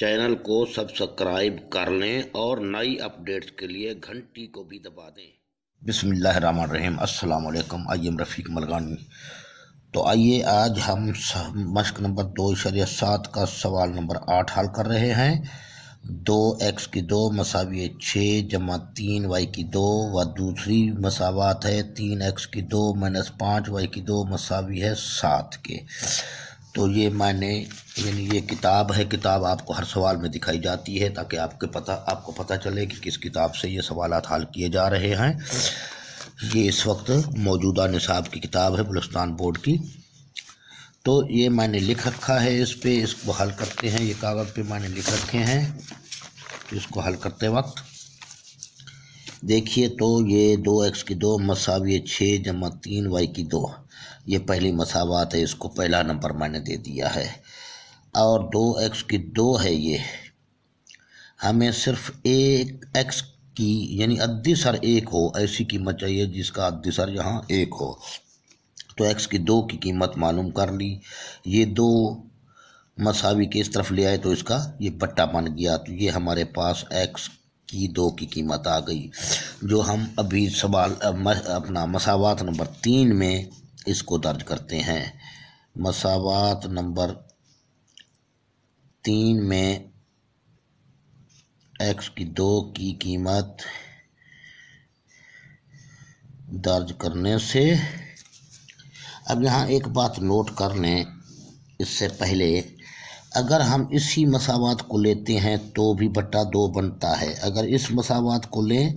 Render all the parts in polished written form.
Channel को subscribe कर लें और नई अपडेट्स के लिए घंटी को भी दबा दें। बिस्मिल्लाहिर्रहमानिर्रहीम। अस्सलाम वालेकुम। आई एम रफ़ीक मलगानी। तो आइए आज हम मश्क नंबर 2.7 का सवाल नंबर 8 हल कर रहे हैं। 2x की 2 मसावी 6 जमा 3y की 2 व दूसरी मसावात है 3x की 2 माइनस 5y की 2 मसावी है 7 के। तो ये यानी ये किताब है। किताब आपको हर सवाल में दिखाई जाती है ताकि आपको पता चले कि किस किताब से ये सवालात हल किए जा रहे हैं। ये इस वक्त मौजूदा निसाब की किताब है बलूचिस्तान बोर्ड की। तो ये मैंने लिख रखा है इस पे, इसको हल करते हैं। ये कागज़ पे मैंने लिख रखे हैं। तो इसको हल करते वक्त देखिए, तो ये 2x की 2 मसावी 6 जमा 3y की 2, ये पहली मसावात है। इसको पहला नंबर मैंने दे दिया है। और 2x की 2 है। ये हमें सिर्फ एक x की यानी अद्दिसर 1 हो ऐसी कीमत चाहिए जिसका अद्दिसर यहाँ 1 हो। तो x की 2 की कीमत मालूम कर ली। ये 2 मसावी के इस तरफ ले आए तो इसका ये बट्टा बन गया। तो ये हमारे पास x की 2 की कीमत आ गई, जो हम अभी सवाल अपना मसावात नंबर 3 में इसको दर्ज करते हैं। मसावात नंबर 3 में x की 2 की कीमत दर्ज करने से, अब यहाँ एक बात नोट कर लें इससे पहले, अगर हम इसी मसावात को लेते हैं तो भी बट्टा 2 बनता है। अगर इस मसावात को लें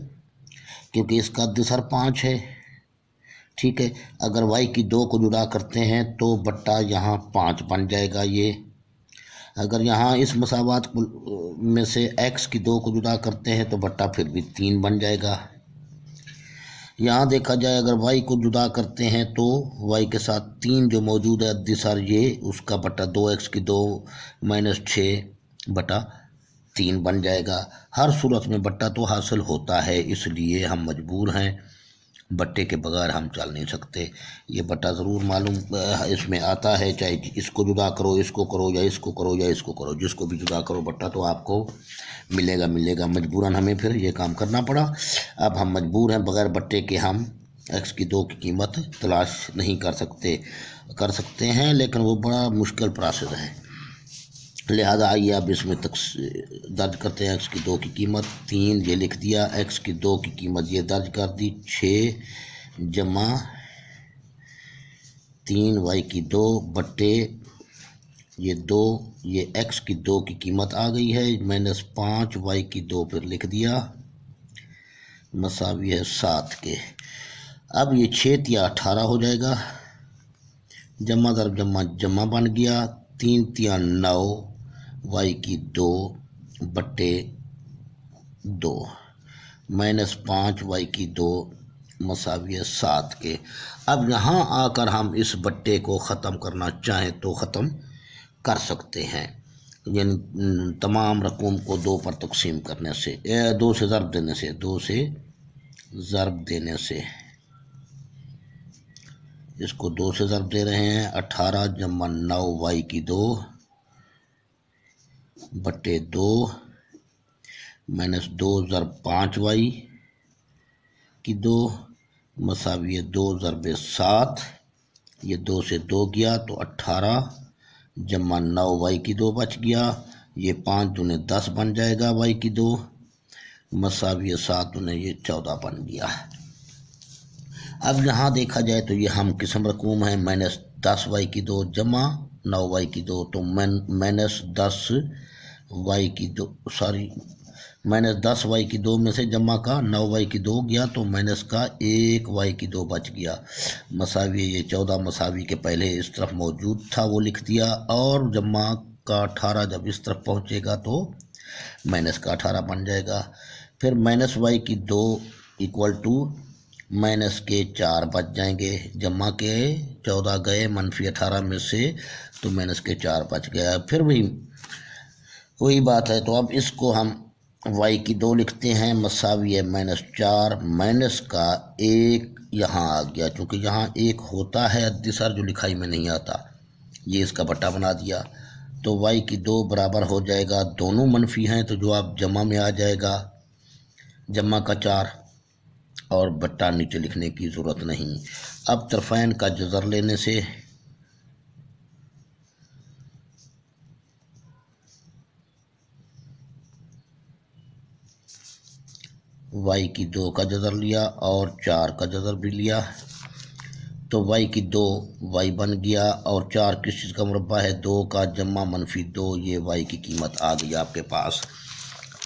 क्योंकि इसका अद्दिसर 5 है, ठीक है। अगर y की 2 को जुदा करते हैं तो बट्टा यहाँ 5 बन जाएगा। ये अगर यहाँ इस मसावात में से x की 2 को जुदा करते हैं तो बट्टा फिर भी 3 बन जाएगा। यहाँ देखा जाए अगर y को जुदा करते हैं तो y के साथ 3 जो मौजूद है अद्दिसर, ये उसका बट्टा 2x की 2 माइनस 6 बटा 3 बन जाएगा। हर सूरत में बट्टा तो हासिल होता है, इसलिए हम मजबूर हैं, बट्टे के बगैर हम चल नहीं सकते। ये बट्टा ज़रूर मालूम इसमें आता है, चाहे इसको जुदा करो, इसको करो, या इसको करो या इसको करो, जिसको भी जुदा करो बट्टा तो आपको मिलेगा। मजबूरन हमें फिर ये काम करना पड़ा। अब हम मजबूर हैं, बगैर बट्टे के हम x की 2 की कीमत तलाश नहीं कर सकते हैं, लेकिन वो बड़ा मुश्किल प्रोसेस है। लिहाजा आइए अब इसमें तक दर्ज करते हैं। x की 2 की कीमत 3 ये लिख दिया। x की 2 की कीमत ये दर्ज कर दी 6 जमा 3y की 2 बट्टे ये 2, ये x की 2 की कीमत आ गई है माइनस 5y की 2 फिर लिख दिया मसावी है 7 के। अब ये 6 तिया 18 हो जाएगा। जमा दर जमा बन गया। 3 तिया 9 y की 2 बट्टे 2 माइनस 5y की 2 मसावी है 7 के। अब यहाँ आकर हम इस बट्टे को ख़त्म करना चाहें तो ख़त्म कर सकते हैं, यानी तमाम रकूम को 2 पर तकसीम करने से, 2 से ज़रब देने से इसको 2 से ज़रब दे रहे हैं। 18 जमा 9y की 2 बट्टे 2 माइनस 2 ज़रब 5y की 2 मसावी 2 ज़रब 7, ये 2 से 2 गया तो 18 जमा 9y की 2 बच गया। ये 5 दूने 10 बन जाएगा y की 2 मसावी 7 दूने ये 14 बन गया। अब यहाँ देखा जाए तो ये हम किस्म रकूम है माइनस 10y की 2 जमा 9y की 2, तो माइनस 10y की 2 माइनस 10y की 2 में से जमा का 9y की 2 गया तो माइनस का 1y की 2 बच गया। मसावी ये 14 मसावी के पहले इस तरफ मौजूद था वो लिख दिया, और जमा का 18 जब इस तरफ पहुँचेगा तो माइनस का 18 बन जाएगा। फिर माइनस y की 2 इक्वल टू माइनस के 4 बच जाएंगे। जमा के 14 गए मनफी 18 में से तो माइनस के 4 बच गया। फिर वही बात है। तो अब इसको हम y की 2 लिखते हैं मसावी है माइनस 4, माइनस का 1 यहाँ आ गया, चूँकि यहाँ 1 होता है अद्दिसर जो लिखाई में नहीं आता, ये इसका बट्टा बना दिया। तो y की 2 बराबर हो जाएगा, दोनों मनफी हैं तो जो आप जमा में आ जाएगा जमा का 4 और बट्टा नीचे लिखने की ज़रूरत नहीं। अब तरफ़ैन का जज़र लेने से y की 2 का जज़र लिया और 4 का जज़र भी लिया, तो y की 2 y बन गया और 4 किस चीज़ का मुरब्बा है, 2 का जमा मनफी 2, ये y की कीमत आ गई आपके पास।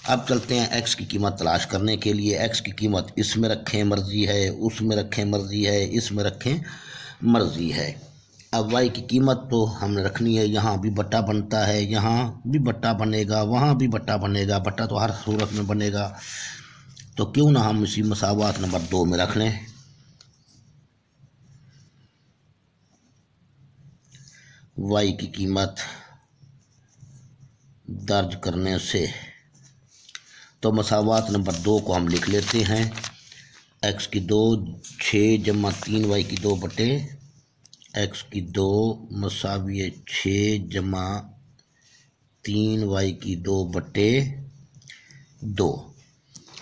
अब चलते हैं x की कीमत तलाश करने के लिए। x की कीमत इसमें रखें मर्ज़ी है, उसमें रखें मर्ज़ी है, इसमें रखें मर्ज़ी है। अब y की कीमत तो हमने रखनी है, यहाँ भी बट्टा बनता है, यहाँ भी बट्टा बनेगा, वहाँ भी बट्टा बनेगा, बट्टा तो हर सूरत में बनेगा, तो क्यों ना हम इसी मसावात नंबर 2 में रख लें। y की कीमत दर्ज करने से तो मसावात नंबर 2 को हम लिख लेते हैं, x की 2 6 जमा 3 y की 2 बटे x की 2 मसावी 6 जमा 3 y की 2 बटे 2।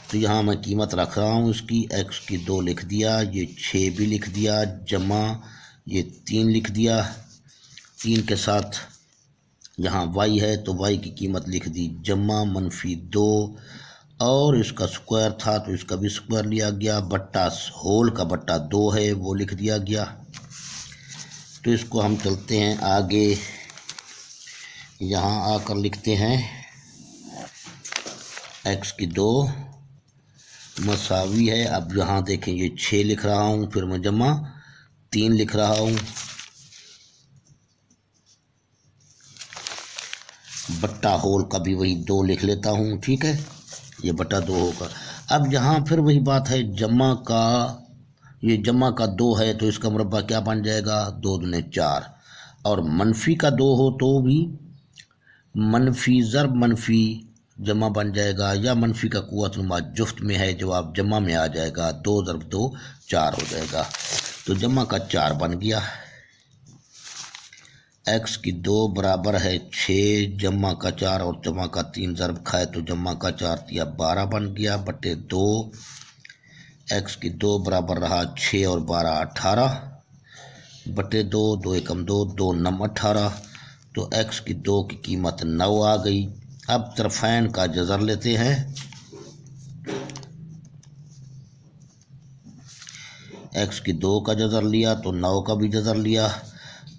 तो यहाँ मैं कीमत रख रहा हूँ इसकी, x की 2 लिख दिया, ये 6 भी लिख दिया, जमा ये 3 लिख दिया, 3 के साथ यहाँ y है तो y की कीमत लिख दी, जमा मनफी 2, और इसका स्क्वायर था तो इसका भी स्क्वायर लिया गया, बट्टा होल का बट्टा 2 है वो लिख दिया गया। तो इसको हम चलते हैं आगे, यहाँ आकर लिखते हैं x की 2 मसावी है, अब यहाँ देखें ये 6 लिख रहा हूँ, फिर मैं जमा 3 लिख रहा हूँ, बट्टा होल का भी वही 2 लिख लेता हूँ, ठीक है, ये बटा 2 होगा। अब यहाँ फिर वही बात है, जमा का ये जमा का 2 है तो इसका मुरब्बा क्या बन जाएगा, 2 दूने 4, और मनफी का 2 हो तो भी मनफी ज़रब मनफी जमा बन जाएगा, या मनफी का कुव्वत नुमा जुफ्त में है, जवाब जमा में आ जाएगा, 2 ज़रब 2 4 हो जाएगा, तो जमा का 4 बन गया। x की 2 बराबर है 6 जमा का 4 और जमा का 3 ज़रब खाए तो जमा का 4 दिया 12 बन गया बटे 2। x की 2 बराबर रहा 6 और 12 18 बटे 2, 2 एकम 2, 2 नम 18, तो x की 2 की कीमत 9 आ गई। अब तरफ़ैन का जज़र लेते हैं, x की 2 का जज़र लिया तो 9 का भी जज़र लिया,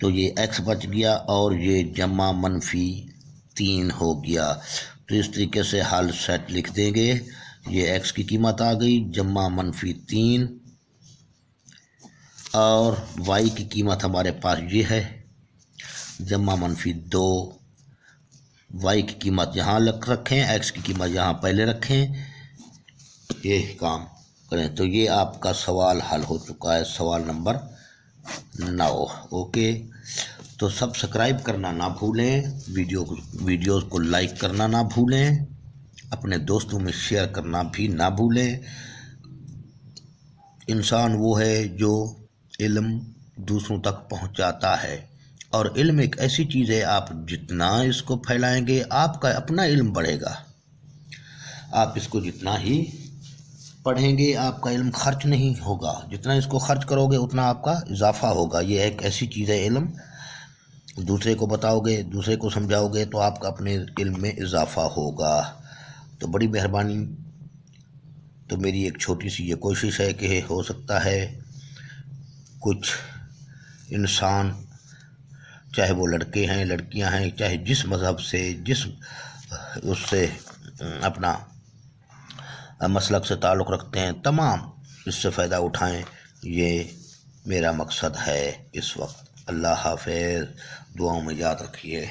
तो ये x बच गया और ये जमा मनफी 3 हो गया। तो इस तरीके से हल सेट लिख देंगे, ये x की कीमत आ गई जमा मनफी 3 और y की कीमत हमारे पास ये है जमा मनफी 2, y की कीमत यहाँ रखें, x की कीमत यहाँ पहले रखें, ये काम करें। तो ये आपका सवाल हल हो चुका है, सवाल नंबर 9। ओके, तो सब्सक्राइब करना ना भूलें, वीडियोस को लाइक करना ना भूलें, अपने दोस्तों में शेयर करना भी ना भूलें। इंसान वो है जो इल्म दूसरों तक पहुंचाता है, और इल्म एक ऐसी चीज़ है, आप जितना इसको फैलाएंगे आपका अपना इल्म बढ़ेगा। आप इसको जितना ही पढ़ेंगे आपका इल्म खर्च नहीं होगा, जितना इसको खर्च करोगे उतना आपका इजाफा होगा। ये एक ऐसी चीज़ है इल्म, दूसरे को बताओगे, दूसरे को समझाओगे तो आपका अपने इल्म में इजाफा होगा। तो बड़ी मेहरबानी, तो मेरी एक छोटी सी ये कोशिश है कि हो सकता है कुछ इंसान, चाहे वो लड़के हैं लड़कियां हैं, चाहे जिस मज़हब से जिस उससे अपना मसलक से ताल्लुक़ रखते हैं, तमाम इससे फ़ायदा उठाएं, ये मेरा मकसद है इस वक्त। अल्लाह हाफ़िज़, दुआओं में याद रखिए।